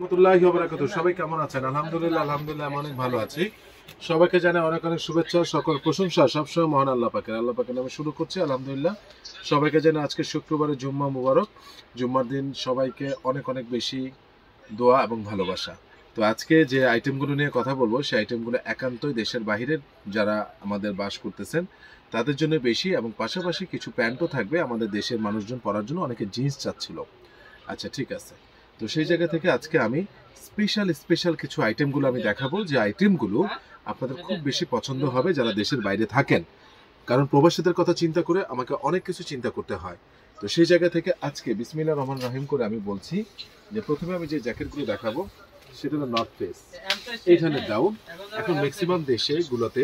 রাহমাতুল্লাহি ওয়া বারাকাতুহু। সবাই কেমন আছেন? আলহামদুলিল্লাহ আমি অনেক ভালো আছি। সবাইকে জানাই অনেক অনেক শুভেচ্ছা, সকল প্রশংসা সবসময় মহান আল্লাহ পাকের। আল্লাহ পাকের নামে শুরু করছি আলহামদুলিল্লাহ। সবাইকে জানাই আজকে শুক্রবারে জুম্মা মুবারক। জুম্মার দিন সবাইকে অনেক অনেক বেশি দোয়া এবং ভালোবাসা। তো আজকে যে আইটেমগুলো নিয়ে কথা বলবো সেই আইটেমগুলো একান্তই দেশের বাহিরের যারা আমাদের বাস করতেছেন তাদের জন্য বেশি, এবং পাশাপাশি কিছু প্যান্টও থাকবে আমাদের দেশের মানুষজন পরার জন্য। অনেকে জিন্স চাচ্ছিল। আচ্ছা, ঠিক আছে। তো সেই জায়গা থেকে আজকে আমি স্পেশাল কিছু আইটেমগুলো আমি দেখাবো, যে আইটেমগুলো আপনাদের খুব বেশি পছন্দ হবে যারা দেশের বাইরে থাকেন। কারণ প্রবাসীদের কথা চিন্তা করে আমাকে অনেক কিছু চিন্তা করতে হয়। তো সেই জায়গা থেকে আজকে বিসমিল্লাহির রহমানির রহিম করে আমি বলছি যে প্রথমে আমি যে জ্যাকেটগুলো দেখাবো সেটা হলো নর্থ ফেস এইখানে ডাউন। এখন ম্যাক্সিমাম দেশে গুলোতে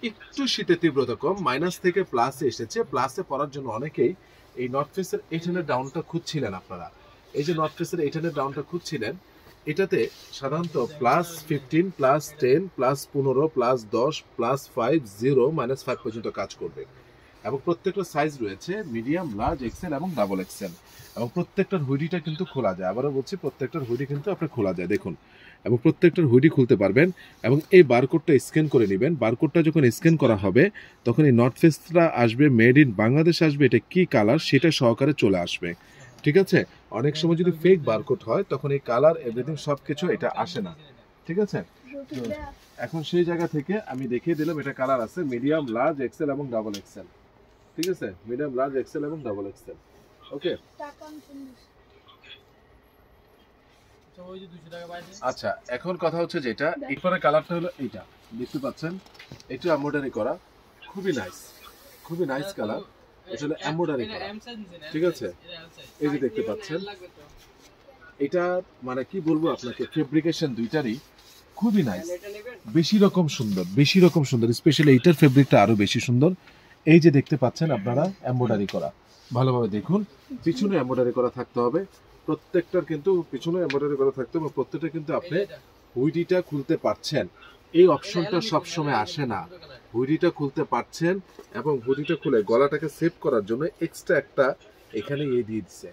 একটু শীতের তীব্রতা কম, মাইনাস থেকে প্লাসে এসেছে। প্লাসে পড়ার জন্য অনেকেই এই নর্থ ফেসের এইখানের ডাউনটা খুঁজছিলেন। আপনারা এই যে নর্থ ফেসের এইখানের ডাউনটা খুঁজছিলেন, এটাতে সাধারণত +15 +10 +15 +10 +5 0 -5 পর্যন্ত কাজ করবে। এবং প্রত্যেকটা সাইজ রয়েছে মিডিয়াম, লার্জ, এক্সেল এবং ডাবল এক্সেল। এবং প্রত্যেকটার হুডিটা কিন্তু খোলা যায়। আবারও বলছি, প্রত্যেকটার হুডি কিন্তু আপনার খোলা যায়, দেখুন। এবং প্রত্যেকটার হুডি খুলতে পারবেন। এবং এই বারকোডটা স্ক্যান করে নেবেন। বারকোডটা যখন স্ক্যান করা হবে তখন এই নর্থ ফেসটা আসবে, মেড ইন বাংলাদেশ আসবে, এটা কি কালার সেটা সহকারে চলে আসবে। ঠিক আছে? অনেক সময় যদি ফেক বারকোড হয় তখন এই কালার এভরিথিং সব কিছু এটা আসে না। ঠিক আছে? এখন সেই জায়গা থেকে আমি দেখিয়ে দিলাম এটা কালার আছে মিডিয়াম, লার্জ, এক্সেল এবং ডাবল এক্সেল। ঠিক আছে? মিডিয়াম, লার্জ, এক্সেল এবং ডাবল এক্সেল। ওকে, আচ্ছা। এখন কথা হচ্ছে যেটা এরপরে কালারটা হলো এইটা, দেখতে পাচ্ছেন? এটা এমব্রয়ডারি করা, খুবই নাইস কালার। আসলে এমব্রয়ডারি করা। ঠিক আছে? এই যে দেখতে পাচ্ছেন, এটা মানে কি বলবো আপনাকে, ফেব্রিকেশন দুইটারই খুবই নাইস, বেশি রকম সুন্দর। স্পেশালি এইটার ফেব্রিকটা আরো বেশি সুন্দর। এই যে দেখতে পাচ্ছেন আপনারা, এমব্রয়ডারি করা, ভালোভাবে দেখুন। পিছনে এমব্রয়ডারি করা থাকতে হবে প্রত্যেকটার, কিন্তু পিছনে এমব্রয়ডারি করা থাকতে হবে। প্রত্যেকটা কিন্তু আপনি হুইডিটা খুলতে পারছেন, এই অপশনটা সব সময় আসে না। হুইডিটা খুলতে পারছেন, এবং হুইডিটা খুলে গলাটাকে সেভ করার জন্য এক্সট্রা একটা এখানে দিয়ে দিচ্ছে,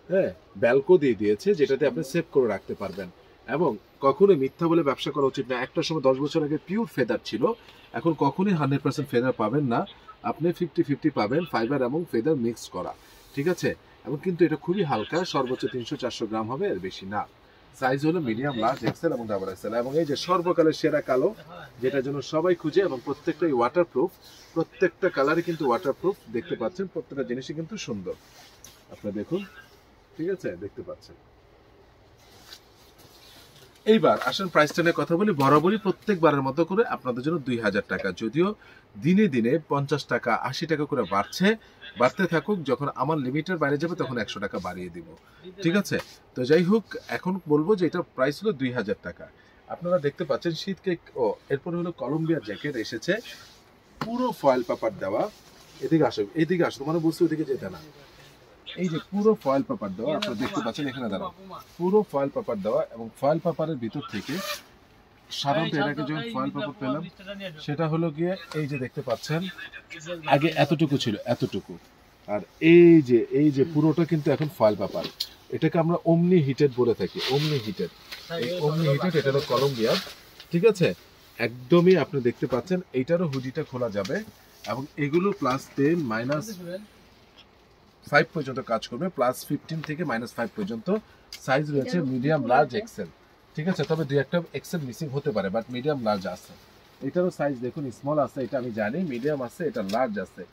হ্যাঁ, ব্যালকো দিয়ে দিয়েছে, যেটাতে আপনি সেভ করে রাখতে পারবেন। এবং কখনোই মিথ্যা বলে ব্যবসা করা উচিত না। একটা সময় 10 বছর আগে পিওর ফেদার ছিল, এখন কখনোই 100% ফেদার পাবেন না। আপনি 50-50 পাবেন, ফাইবার এবং ফেদার মিক্স করা। ঠিক আছে? এবং কিন্তু এটা খুবই হালকা, সর্বোচ্চ 300-400 গ্রাম হবে, এর বেশি না। সাইজ হলো মিডিয়াম, লার্জ, এক্সেল এবং ডাবল এক্সেল। এবং এই যে সর্বকালের সেরা কালো, যেটার জন্য সবাই খুঁজে, এবং প্রত্যেকটাই ওয়াটারপ্রুফ। প্রত্যেকটা কালারই কিন্তু ওয়াটারপ্রুফ, দেখতে পাচ্ছেন। প্রত্যেকটা জিনিসই কিন্তু সুন্দর, আপনারা দেখুন। ঠিক আছে? দেখতে পাচ্ছেন। এইবার আসেন প্রাইসটা নিয়ে কথা বলি। বরাবরই প্রত্যেকবারের মতো করে আপনাদের জন্য 2000 টাকা, যদিও দিনে দিনে 50 টাকা 80 টাকা করে বাড়তে থাকুক। যখন আমার লিমিটের বাইরে যাবে তখন 100 টাকা বাড়িয়ে দিব। ঠিক আছে? তো যাই হোক, এখন বলবো যে এটা প্রাইস হলো 2000 টাকা। আপনারা দেখতে পাচ্ছেন শীতকে। এরপরে হলো কলম্বিয়া জ্যাকেট এসেছে, পুরো ফয়েল পেপার দেওয়া। এদিকে আসো, মানে বুঝতে ওদিকে যেতে না। এই যে পুরো ফয়েল পেপার দেওয়া, আপনারা দেখতে পাচ্ছেন এখানে দাঁড়াও, পুরো ফয়েল পেপার দেওয়া। এবং ফয়েল পেপারের ভিতর থেকে সাধারণত এটাকে যখন ফয়েল পেপার পেলাম, সেটা হলো গিয়ে এই যে দেখতে পাচ্ছেন, আগে এতটুকু ছিল, এতটুকু। আর এই যে পুরোটা কিন্তু এখন ফয়েল পেপার। এটাকে আমরা ওমনি হিটেড বলে থাকি, ওমনি হিটেড। এটা হলো কলম্বিয়া। ঠিক আছে? একদমই আপনি দেখতে পাচ্ছেন, এইটারও হুডিটা খোলা যাবে। এবং এগুলো +10 -5 পর্যন্ত কাজ করবে, +15 থেকে -5 পর্যন্ত। সাইজ রয়েছে মিডিয়াম, লার্জ, এক্সেল। ঠিক আছে? তবে দুই একটা এক্সেল মিসিং হতে পারে, বাট মিডিয়াম, লার্জ আছে। এটারও সাইজ দেখুন, স্মল আছে, এটা আমি জানি, মিডিয়াম আছে, এটা লার্জ আছে,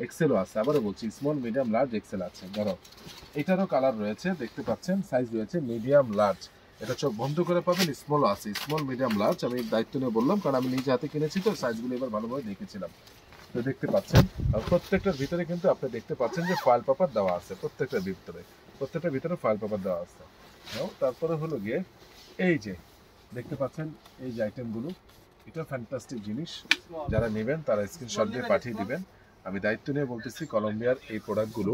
এক্সেলও আছে। আবারও বলছি, স্মল, মিডিয়াম, লার্জ, এক্সেল আছে। ধরো এটারও কালার রয়েছে, দেখতে পাচ্ছেন, সাইজ রয়েছে মিডিয়াম, লার্জ। এটা চোখ বন্ধ করে পাবেন, স্মলও আছে, স্মল, মিডিয়াম, লার্জ। আমি দায়িত্ব নিয়ে বললাম, কারণ আমি নিজে হাতে কিনেছি, তো সাইজগুলো এবার ভালোভাবে দেখেছিলাম। তো দেখতে পাচ্ছেন, আর প্রত্যেকটার ভিতরে কিন্তু আপনি দেখতে পাচ্ছেন যে ফয়েল পেপার দেওয়া আছে। প্রত্যেকটার ভিতরে ফয়েল পেপার দেওয়া আছে। তারপরে হলো গিয়ে এই যে দেখতে পাচ্ছেন এই যে আইটেমগুলো, এটা ফ্যান্টাস্টিক জিনিস। যারা নেবেন তারা স্ক্রিনশট দিয়ে পাঠিয়ে দিবেন। আমি দায়িত্ব নিয়ে বলতেছি, কলম্বিয়ার এই প্রোডাক্টগুলো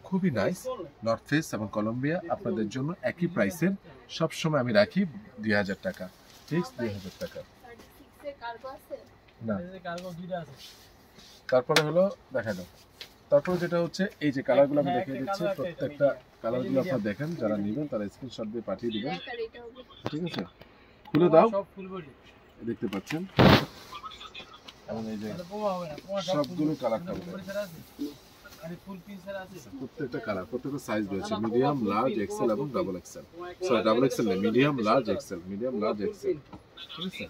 খুবই নাইস। নর্থ ফেস এবং কলম্বিয়া আপনাদের জন্য একই প্রাইসের, সবসময় আমি রাখি 2000 টাকা, ফিক্স 2000 টাকা। না, তারপরে হলো দেখা যাক, তারপর যেটা হচ্ছে এই যে কালারগুলো আমি দেখিয়ে দিচ্ছি, প্রত্যেকটা কালারগুলো আপনারা দেখেন, যারা নেবেন তারা স্ক্রিনশট দিয়ে পাঠিয়ে দিবেন। ঠিক আছে, খুলে দাও, দেখতে পাচ্ছেন। এবং এই যে সবগুলো কালারটা প্রত্যেকটা কালার, প্রত্যেকটা সাইজ রয়েছে, মিডিয়াম, লার্জ, এক্সেল এবং double XL. Sorry, double XL না, medium, large, XL, medium, large, XL. ঠিক আছে,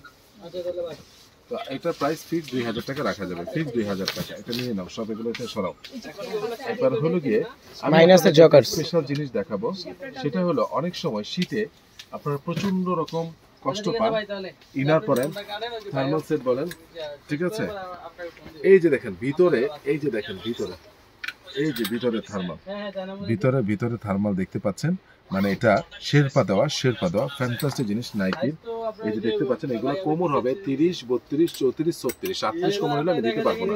তো এটার প্রাইস ফিক্স 2000 টাকা রাখা যাবে, ফিক্স 2000 টাকা। এটা নিয়ে নাও, সব এগুলোতে সরাও। এবার হলো গিয়ে মাইনাসে জকার স্পেশাল জিনিস দেখাবো, সেটা হলো অনেক সময় শীতে আপনারা প্রচন্ড রকম কষ্ট পান, ইনার পরেন, থার্মাল সেট বলেন। ঠিক আছে, এই যে দেখেন ভিতরে, এই যে দেখেন ভিতরে, এই যে ভিতরে থার্মাল, ভিতরে থার্মাল দেখতে পাচ্ছেন, মানে এটা শেরপা দেওয়া ফ্যান্টাস্টিক জিনিস নাইকির। এই যে দেখতে পাচ্ছেন, এগুলো কোমর হবে 30, 32, 34, 36, 38 কোমর হলে আমি দিতে পারবো না।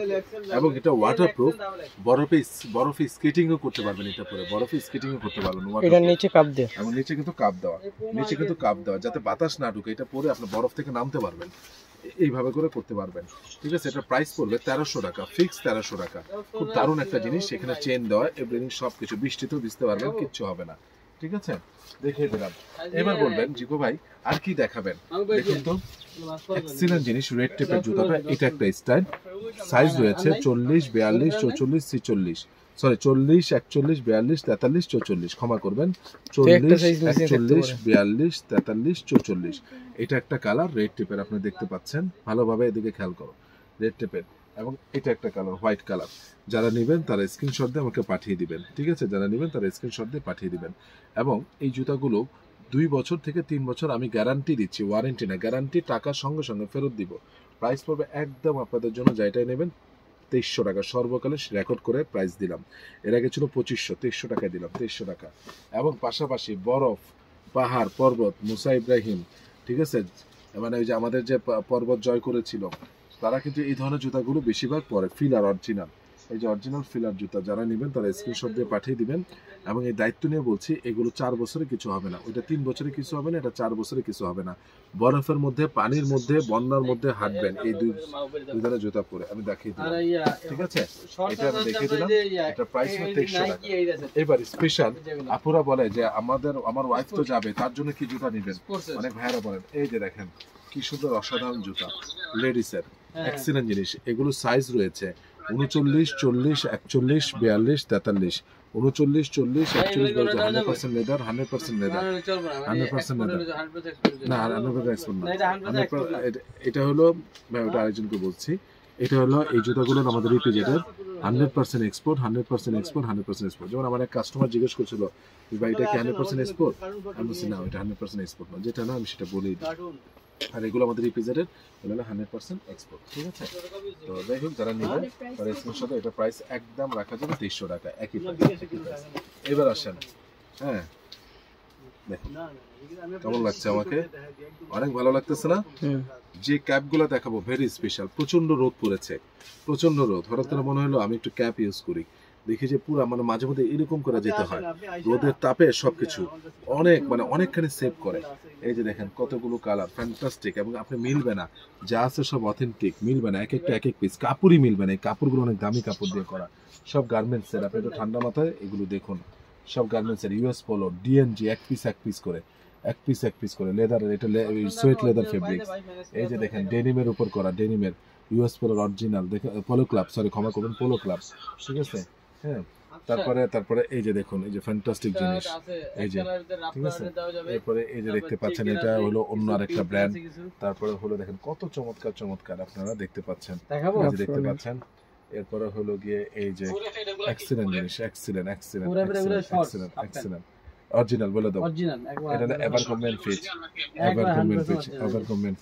এবং এটা ওয়াটারপ্রুফ, বরফে স্কেটিংও করতে পারবেন, এটা পরে বরফে স্কেটিংও করতে পারবেন। এটা নিচে কাপ দেওয়া, এবং নিচে কিন্তু কাপ দেওয়া, যাতে বাতাস না ঢুকে, এটা পরে আপনি বরফ থেকে নামতে পারবেন, এইভাবে করে করতে পারবেন। ঠিক আছে, এটা প্রাইস পড়বে 1300 টাকা, ফিক্স 1300 টাকা। খুব দারুণ একটা জিনিস, এখানে চেন দেওয়া, এভরিথিং সবকিছু, বৃষ্টিতেও ভিজতে পারবেন, কিচ্ছু হবে না। ঠিক আছে, দেখিয়ে দিলাম। এবার বলবেন জিকো ভাই আর কি দেখাবেন, দেখুন তো এক্সিলেন্ট জিনিস, রেড টেপের জুতাটা, এটা একটা স্টাইল, সাইজ রয়েছে 40, 42, 44, 46, সরি 40, 41, 42, 43, 44, ক্ষমা করবেন, 40, 41, 42, 43, 44। এটা একটা কালার রেড টেপের, আপনি দেখতে পাচ্ছেন, ভালোভাবে এদিকে খেয়াল করো, রেড টেপের। এবং এটা একটা কালার, হোয়াইট কালার। যারা নেবেন তারা স্ক্রিনশট দিয়ে আমাকে পাঠিয়ে দিবেন। ঠিক আছে, যারা নেবেন তারা স্ক্রিনশট দিয়ে পাঠিয়ে দিবেন। এবং এই জুতাগুলো 2 বছর থেকে 3 বছর আমি গ্যারান্টি দিচ্ছি, ওয়ারেন্টি না, গ্যারান্টি, টাকার সঙ্গে সঙ্গে ফেরত দিব। প্রাইস পড়বে একদম আপনাদের জন্য, যেটাই নেবেন 2300 টাকা, সর্বকালে রেকর্ড করে প্রাইস দিলাম। এর আগে ছিল 2500, 2300 টাকায় দিলাম, 2300 টাকা। এবং পাশাপাশি বরফ, পাহাড়, পর্বত, মুসা ইব্রাহিম, ঠিক আছে, মানে ওই যে আমাদের যে পর্বত জয় করেছিল, তারা কিন্তু এই ধরনের জুতাগুলো বেশিরভাগ পরে, ফিলার অরিজিনাল, এই যে অরিজিনাল ফিলার জুতা। যারা নেবেন তারা স্ক্রিনশট দিয়ে পাঠিয়ে দিবেন। এবং এই দায়িত্ব নিয়ে বলছি, এগুলো 4 বছরে কিছু হবে না, ওইটা 3 বছরে কিছু হবে না, এটা 4 বছরে কিছু হবে না। বরফের মধ্যে, পানির মধ্যে, বন্যার মধ্যে হাঁটবেন এই দুই ধরনের জুতা পরে, আমি দেখিয়ে দিলাম। ঠিক আছে, এটা আমি দেখিয়ে দিলাম, এটা প্রাইস হলো 2300 টাকা। এবার স্পেশাল আপুরা বলে যে আমার ওয়াইফ তো যাবে, তার জন্য কি জুতা নেবেন, অনেক ভাইয়ারা বলেন। এই যে দেখেন কি সুন্দর অসাধারণ জুতা, লেডিসের এক্সিলেন্ট জিনিস। এগুলো সাইজ রয়েছে 39, 40, 41, 42, 43, 39, 40, 41, 42, 100% লেদার, 100% লেদার, 100% লেদার না, 100% এক্সপোর্ট না, এটা হলো, ওটা আরেকজনকে বলছি, এটা হলো এই জুতাগুলো আমাদের রিপিজেটের 100% এক্সপোর্ট, 100% এক্সপোর্ট, 100% এক্সপোর্ট। যেমন আমার এক কাস্টমার জিজ্ঞেস করছিল, ভাই এটা কি 100% এক্সপোর্ট, আমি বলছি না, এটা 100% এক্সপোর্ট না, যেটা না আমি সেটা বলেই দিই। আর এগুলো আমাদের রিপ্রেজেন্টেড, এগুলো 100% এক্সপোর্ট। ঠিক আছে, তো যাই হোক, যারা নেবেন তারা স্ক্রিনশট, এটা প্রাইস একদম রাখা যাবে 2300 টাকা, একই প্রাইস। এবার আসেন, হ্যাঁ দেখুন কেমন লাগছে, আমাকে অনেক ভালো লাগতেছে না? যে ক্যাপগুলো দেখাবো ভেরি স্পেশাল, প্রচন্ড রোদ পড়েছে, প্রচন্ড রোদ, হঠাৎ করে মনে হলো আমি একটু ক্যাপ ইউজ করি, দেখি যে পুরো মানে মাঝে মধ্যে এরকম করে যেতে হয়, রোদের তাপে সবকিছু অনেকখানি সেভ করে। এই যে দেখেন কতগুলো কালার, ফ্যান্টাস্টিক। এবং আপনি মিলবে না, যা আছে সব অথেন্টিক, মিলবে না, এক একটা এক এক পিস, কাপড়ই মিলবে না। এই কাপড়গুলো অনেক দামি কাপড় দিয়ে করা, সব গার্মেন্টসের। আপনি একটু ঠান্ডা মাথায় এগুলো দেখুন, সব গার্মেন্টসের, ইউএস পোলো, ডিএনজি, এক পিস করে লেদারের, এটা সোয়েট লেদার ফেব্রিক্স। এই যে দেখেন ডেনিমের উপর করা, ডেনিমের ইউএস পোলোর অরিজিনাল, দেখে পোলো ক্লাব, সরি ক্ষমা করবেন, পোলো ক্লাব। ঠিক আছে, হ্যাঁ। তারপরে এই যে দেখুন, এই যে ফ্যান্টাস্টিক জিনিস, এই যে, ঠিক আছে। এরপরে এই যে দেখতে পাচ্ছেন, এটা হলো অন্য আরেকটা ব্র্যান্ড। তারপরে হলো দেখেন কত চমৎকার আপনারা দেখতে পাচ্ছেন, এই যে দেখতে পাচ্ছেন। এরপরে হলো গিয়ে এই যে এক্সিলেন্ট জিনিস, এক্সিলেন্ট অরিজিনাল বলে দাও, এটা না এভারকমেন্ট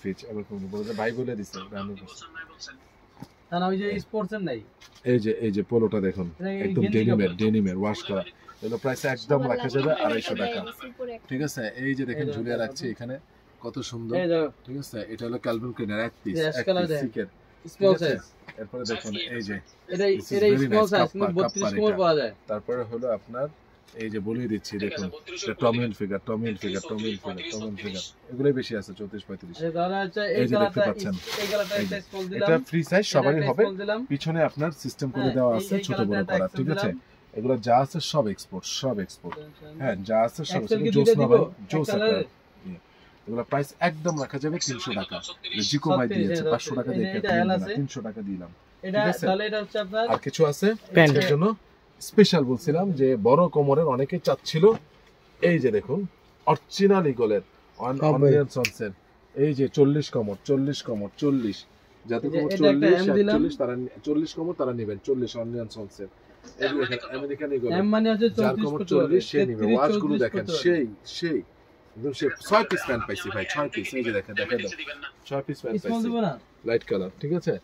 ফিচ, বলে ভাই বলে দিছে। এই যে পোলোটা দেখুন, একদম ডেনিমের ওয়াশ করা, এগুলো প্রাইস একদম রাখা যাবে 250 টাকা। ঠিক আছে, এই যে দেখেন ঝুলিয়ে রাখছি এখানে, কত সুন্দর। ঠিক আছে, এটা হলো ক্যালভিন ক্লিনার, এক পিস সিকের। এরপরে দেখুন এই যে তারপরে হলো আপনার এই যে বলেই দিচ্ছি দেখুন, টমি হিলফিগার, টমি হিলফিগার, টমি হিলফিগার, টমি হিলফিগার, এগুলোই বেশি আছে 34-35। এই যে দেখতে পাচ্ছেন, এটা ফ্রি সাইজ সবারই হবে। পিছনে আপনার সিস্টেম করে দেওয়া আছে ছোট বড় করা, ঠিক আছে? এগুলো যা আছে সব এক্সপোর্ট, সব এক্সপোর্ট। হ্যাঁ, যা আছে সব জোস না ভাই, জোস আপনার। এগুলো প্রাইস একদম রাখা যাবে 300 টাকা। জিকো ভাই দিয়েছে 500 টাকা দিয়ে, 300 টাকা দিলাম। এটা তাহলে এটা হচ্ছে আপনার আর কিছু আছে প্যান্টের জন্য স্পেশাল বলছিলাম যে বড় কোমরের অনেকে চাচ্ছিল। এই যে দেখুন অরিজিনাল ইগলের অনিয়ন সন্সের, এই যে 40 কোমর, 40 কোমর, 40 যাতে কোমর 40 40 তারা 40 কোমর তারা নেবেন, 40 অনিয়ন সন্সের। এই দেখেন আমেরিকান ইগল, এম মানে হচ্ছে 34 কোমর 40 সে নেবে। ওয়াচ গুলো দেখেন সেই সেই একদম সে 6 পিস প্যান্ট পাইছি ভাই, 6 পিস। এই যে দেখেন, দেখেন 6 পিস প্যান্ট স্মল পাইছি দিব না, লাইট কালার, ঠিক আছে?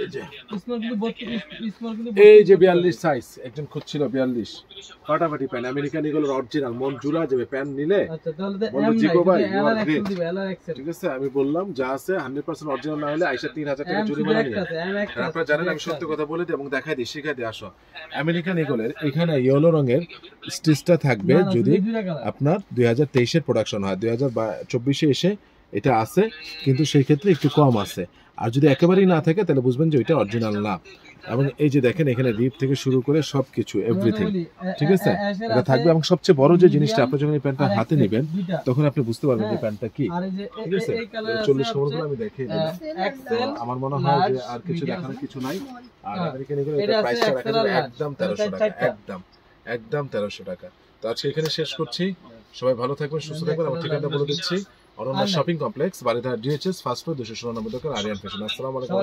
এই যে স্মল কিন্তু 32, স্মল কিন্তু এই যে 42 সাইজ, একজন খুঁজছিল 42 ফাটাফাটি প্যান্ট, আমেরিকান ইগলের অরিজিনাল, মন জুড়া যাবে প্যান্ট নিলে। আচ্ছা তাহলে তো বলবো এম জিকো ভাই, নাই, you are LR Excel great। দিবে, এলআর এক্সেল। ঠিক আছে, আমি বললাম যা আছে 100% অরিজিনাল না হলে আইসা 3000 টাকা জরিমানা নিয়ে। আর আপনারা জানেন আমি সত্য কথা বলে দিই এবং দেখাই দিই, শিখাই দিই। আসো, আমেরিকান ইগলের এখানে ইয়েলো রঙের স্টিচটা থাকবে যদি আপনার 2023 এর প্রোডাকশন হয়, 2024 এ এসে এটা আছে, কিন্তু সেই ক্ষেত্রে একটু কম আছে। আর যদি একেবারেই না থাকে তাহলে বুঝবেন যে ওইটা অরিজিনাল না। এবং এই যে দেখেন এখানে রিপ থেকে শুরু করে সবকিছু এভরিথিং, ঠিক আছে, এটা থাকবে। এবং সবচেয়ে বড় যে জিনিসটা, আপনি যখন এই প্যান্টটা হাতে নেবেন তখন আপনি বুঝতে পারবেন যে প্যান্টটা কি, ঠিক আছে? 40 কোমরগুলো আমি দেখিয়ে দিলাম। আমার মনে হয় যে আর কিছু দেখানোর কিছু নাই। আর আমেরিকান ইগল এটা প্রাইসটা রাখা যাবে একদম 1300 টাকা, একদম একদম 1300 টাকা। তো আজকে এখানে শেষ করছি। সবাই ভালো থাকবেন, সুস্থ থাকবেন। আমার ঠিকানাটা বলে দিচ্ছি, Ananya shopping complex, Baridhara ডিএচএস fast food 296 দোকান, আরিয়ান ফ্যাশন। আসসালামু আলাইকুম।